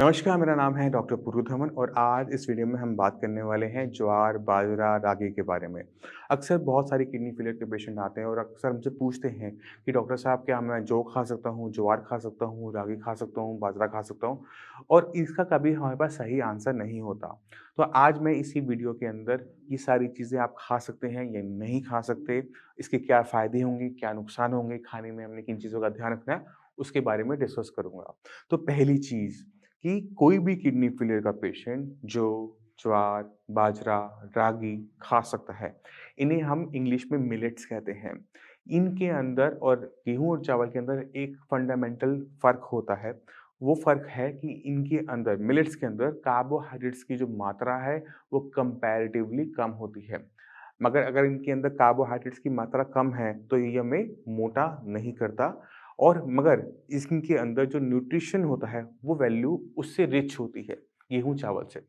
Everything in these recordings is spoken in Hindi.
नमस्कार, मेरा नाम है डॉक्टर पुरुधमन और आज इस वीडियो में हम बात करने वाले हैं ज्वार, बाजरा, रागी के बारे में। अक्सर बहुत सारे किडनी फेलियर के पेशेंट आते हैं और अक्सर हमसे पूछते हैं कि डॉक्टर साहब क्या मैं जौ खा सकता हूँ, ज्वार खा सकता हूँ, रागी खा सकता हूँ, बाजरा खा सकता हूँ? और इसका कभी हमारे पास सही आंसर नहीं होता। तो आज मैं इसी वीडियो के अंदर ये सारी चीज़ें आप खा सकते हैं या नहीं खा सकते, इसके क्या फ़ायदे होंगे, क्या नुकसान होंगे, खाने में हमने किन चीज़ों का ध्यान रखना है, उसके बारे में डिस्कस करूँगा। तो पहली चीज़ कि कोई भी किडनी फेलियर का पेशेंट जो ज्वार, बाजरा, रागी खा सकता है। इन्हें हम इंग्लिश में मिलेट्स कहते हैं। इनके अंदर और गेहूँ और चावल के अंदर एक फंडामेंटल फ़र्क होता है। वो फ़र्क है कि इनके अंदर मिलेट्स के अंदर कार्बोहाइड्रेट्स की जो मात्रा है, वो कंपैरेटिवली कम होती है। मगर अगर इनके अंदर कार्बोहाइड्रेट्स की मात्रा कम है, तो ये हमें मोटा नहीं करता और मगर इनके अंदर जो न्यूट्रिशन होता है, वो वैल्यू उससे रिच होती है, गेहूँ चावल से।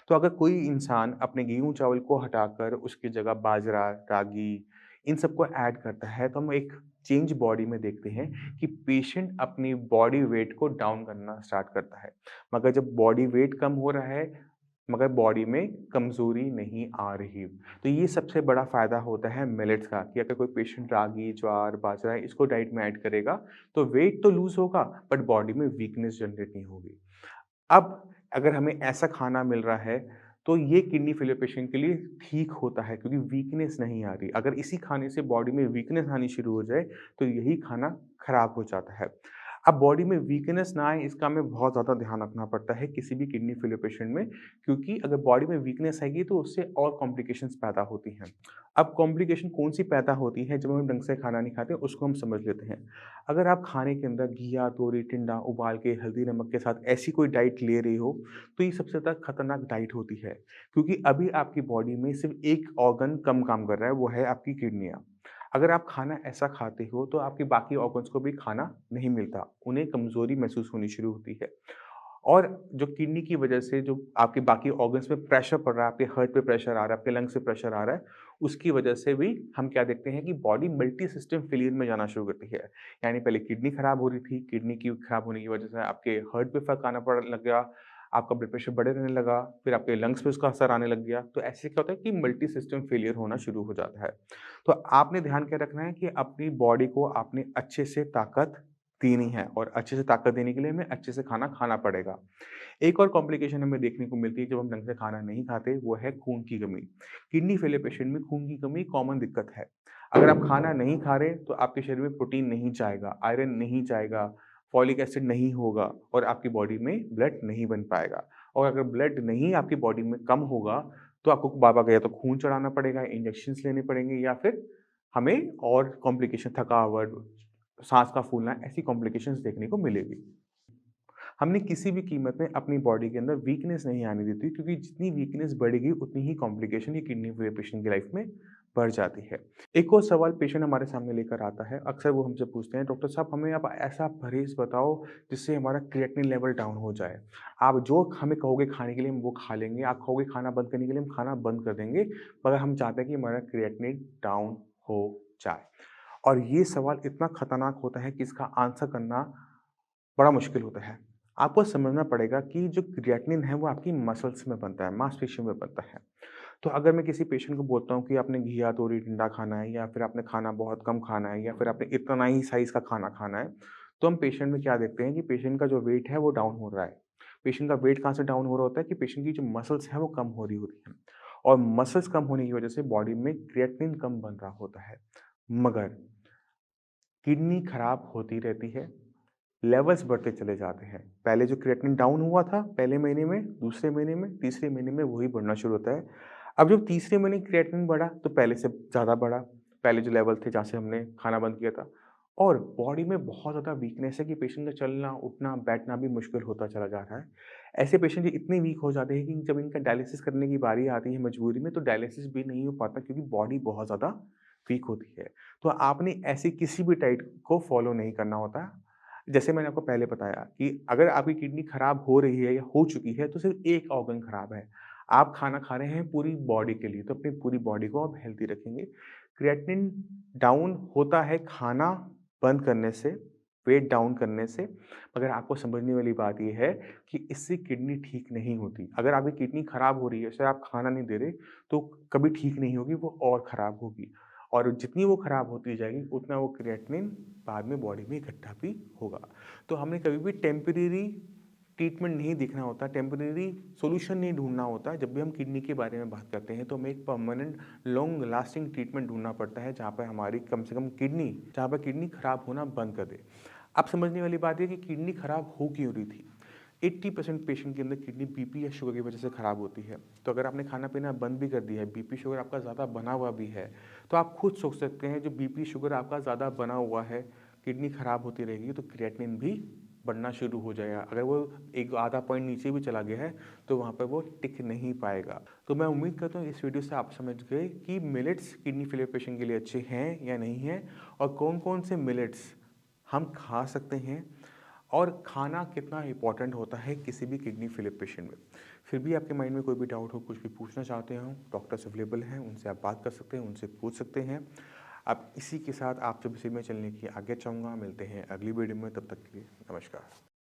तो अगर कोई इंसान अपने गेहूँ चावल को हटाकर उसकी जगह बाजरा, रागी इन सबको ऐड करता है, तो हम एक चेंज बॉडी में देखते हैं कि पेशेंट अपनी बॉडी वेट को डाउन करना स्टार्ट करता है। मगर जब बॉडी वेट कम हो रहा है, मगर बॉडी में कमज़ोरी नहीं आ रही। तो ये सबसे बड़ा फ़ायदा होता है मिलेट्स का कि अगर कोई पेशेंट रागी, ज्वार, बाजरा इसको डाइट में ऐड करेगा, तो वेट तो लूज़ होगा बट बॉडी में वीकनेस जनरेट नहीं होगी। अब अगर हमें ऐसा खाना मिल रहा है, तो ये किडनी फेलियर पेशेंट के लिए ठीक होता है क्योंकि वीकनेस नहीं आ रही। अगर इसी खाने से बॉडी में वीकनेस आनी शुरू हो जाए, तो यही खाना खराब हो जाता है। अब बॉडी में वीकनेस ना आए इसका हमें बहुत ज़्यादा ध्यान रखना पड़ता है किसी भी किडनी फेलियर पेशेंट में क्योंकि अगर बॉडी में वीकनेस आएगी तो उससे और कॉम्प्लिकेशंस पैदा होती हैं। अब कॉम्प्लिकेशन कौन-सी पैदा होती है जब हम ढंग से खाना नहीं खाते उसको हम समझ लेते हैं। अगर आप खाने के अंदर घिया, तोरी, टिंडा उबाल के हल्दी, नमक के साथ ऐसी कोई डाइट ले रहे हो, तो ये सबसे ज़्यादा खतरनाक डाइट होती है। क्योंकि अभी आपकी बॉडी में सिर्फ़ एक ऑर्गन कम काम कर रहा है, वो है आपकी किडनियाँ। अगर आप खाना ऐसा खाते हो, तो आपके बाकी ऑर्गन्स को भी खाना नहीं मिलता, उन्हें कमज़ोरी महसूस होनी शुरू होती है। और जो किडनी की वजह से जो आपके बाकी ऑर्गन्स पे प्रेशर पड़ रहा है, आपके हार्ट पे प्रेशर आ रहा है, आपके लंग्स पे प्रेशर आ रहा है, उसकी वजह से भी हम क्या देखते हैं कि बॉडी मल्टी सिस्टम फेलियर में जाना शुरू करती है। यानी पहले किडनी खराब हो रही थी, किडनी की खराब होने की वजह से आपके हार्ट पे फ़र्क आना पड़ लग गया, आपका ब्लड प्रेशर बढ़े रहने लगा, फिर आपके लंग्स पे उसका असर आने लग गया। तो ऐसे क्या होता है कि मल्टी सिस्टम फेलियर होना शुरू हो जाता है। तो आपने ध्यान क्या रखना है कि अपनी बॉडी को आपने अच्छे से ताकत देनी है और अच्छे से ताकत देने के लिए हमें अच्छे से खाना खाना पड़ेगा। एक और कॉम्प्लिकेशन हमें देखने को मिलती है जब हम ढंग से खाना नहीं खाते, वो है खून की कमी। किडनी फेलियर पेशेंट में खून की कमी कॉमन दिक्कत है। अगर आप खाना नहीं खा रहे, तो आपके शरीर में प्रोटीन नहीं जाएगा, आयरन नहीं जाएगा, फॉलिक एसिड नहीं होगा और आपकी बॉडी में ब्लड नहीं बन पाएगा। और अगर ब्लड नहीं आपकी बॉडी में कम होगा, तो आपको बाबा का या तो खून चढ़ाना पड़ेगा, इंजेक्शंस लेने पड़ेंगे या फिर हमें और कॉम्प्लिकेशन थकावट, साँस का फूलना, ऐसी कॉम्प्लिकेशंस देखने को मिलेगी। हमने किसी भी कीमत में अपनी बॉडी के अंदर वीकनेस नहीं आने दी थी क्योंकि जितनी वीकनेस बढ़ेगी उतनी ही कॉम्प्लिकेशन ये किडनी फेलियर पेशेंट की लाइफ में बढ़ जाती है। एक और सवाल पेशेंट हमारे सामने लेकर आता है, अक्सर वो हमसे पूछते हैं डॉक्टर साहब हमें आप ऐसा परहेज़ बताओ जिससे हमारा क्रिएटिनिन लेवल डाउन हो जाए। आप जो हमें कहोगे खाने के लिए हम वो खा लेंगे, आप कहोगे खाना बंद करने के लिए हम खाना बंद कर देंगे, मगर हम चाहते हैं कि हमारा क्रिएटिनिन डाउन हो जाए। और ये सवाल इतना खतरनाक होता है कि इसका आंसर करना बड़ा मुश्किल होता है। आपको समझना पड़ेगा कि जो क्रिएटिनिन है वो आपकी मसल्स में बनता है, मांसपेशियों में बनता है। तो अगर मैं किसी पेशेंट को बोलता हूँ कि आपने घिया, तोरी, टिंडा खाना है या फिर आपने खाना बहुत कम खाना है या फिर आपने इतना ही साइज़ का खाना खाना है, तो हम पेशेंट में क्या देखते हैं कि पेशेंट का जो वेट है वो डाउन हो रहा है। पेशेंट का वेट कहाँ से डाउन हो रहा होता है कि पेशेंट की जो मसल्स हैं वो कम हो रही होती हैं और मसल्स कम होने की वजह से बॉडी में क्रिएटिनिन कम बन रहा होता है। मगर किडनी खराब होती रहती है, लेवल्स बढ़ते चले जाते हैं। पहले जो क्रिएटिनिन डाउन हुआ था पहले महीने में, दूसरे महीने में, तीसरे महीने में वही बढ़ना शुरू होता है। अब जब तीसरे महीने क्रिएटिनिन बढ़ा तो पहले से ज़्यादा बढ़ा। पहले जो लेवल थे जहाँ से हमने खाना बंद किया था और बॉडी में बहुत ज़्यादा वीकनेस है कि पेशेंट का चलना, उठना, बैठना भी मुश्किल होता चला जा रहा है। ऐसे पेशेंट इतने वीक हो जाते हैं कि जब इनका डायलिसिस करने की बारी आती है मजबूरी में तो डायलिसिस भी नहीं हो पाता क्योंकि बॉडी बहुत ज़्यादा वीक होती है। तो आपने ऐसी किसी भी डाइट को फॉलो नहीं करना होता। जैसे मैंने आपको पहले बताया कि अगर आपकी किडनी खराब हो रही है या हो चुकी है, तो सिर्फ़ एक ऑर्गन खराब है। आप खाना खा रहे हैं पूरी बॉडी के लिए, तो अपनी पूरी बॉडी को आप हेल्दी रखेंगे। क्रिएटिनिन डाउन होता है खाना बंद करने से, वेट डाउन करने से। मगर आपको समझने वाली बात ये है कि इससे किडनी ठीक नहीं होती। अगर आपकी किडनी खराब हो रही है, शायद आप खाना नहीं दे रहे, तो कभी ठीक नहीं होगी, वो और खराब होगी। और जितनी वो खराब होती जाएगी, उतना वो क्रिएटिनिन बाद में बॉडी में इकट्ठा भी होगा। तो हमें कभी भी टेम्परेरी ट्रीटमेंट नहीं देखना होता, टेम्परेरी सॉल्यूशन नहीं ढूँढना होता। जब भी हम किडनी के बारे में बात करते हैं, तो हमें एक परमानेंट लॉन्ग लास्टिंग ट्रीटमेंट ढूँढना पड़ता है, जहाँ पे हमारी कम से कम किडनी, जहाँ पे किडनी खराब होना बंद कर दे। अब समझने वाली बात ये है कि किडनी खराब हो क्यों रही थी? 80% पेशेंट के अंदर किडनी बीपी या शुगर की वजह से खराब होती है। तो अगर आपने खाना-पीना बंद भी कर दिया है, बीपी शुगर आपका ज़्यादा बना हुआ भी है, तो आप खुद सोच सकते हैं, जो बीपी शुगर आपका ज़्यादा बना हुआ है, किडनी खराब होती रहेगी, तो क्रिएटिनिन भी बढ़ना शुरू हो जाएगा। अगर वो एक आधा पॉइंट नीचे भी चला गया है, तो वहाँ पे वो टिक नहीं पाएगा। तो मैं उम्मीद करता हूँ इस वीडियो से आप समझ गए कि मिलेट्स किडनी फेलियर पेशेंट के लिए अच्छे हैं या नहीं हैं, और कौन-कौन से मिलेट्स हम खा सकते हैं, और खाना कितना इम्पोर्टेंट होता है किसी भी किडनी फेलियर पेशेंट में। फिर भी आपके माइंड में कोई भी डाउट हो, कुछ भी पूछना चाहते हो, डॉक्टर्स अवेलेबल हैं, उनसे आप बात कर सकते हैं, उनसे पूछ सकते हैं। अब इसी के साथ आप सबसे मैं चलने की आज्ञा चाहूँगा। मिलते हैं अगली वीडियो में, तब तक के लिए नमस्कार।